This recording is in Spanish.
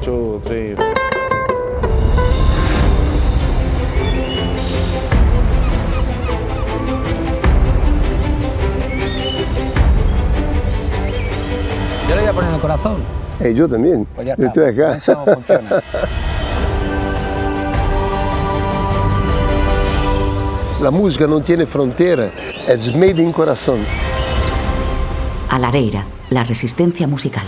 2, 3. Yo le voy a poner el corazón. Yo también. Pues ya Yo está. estoy acá. Eso funciona. La música no tiene frontera, es made in corazón. A Lareira, la resistencia musical.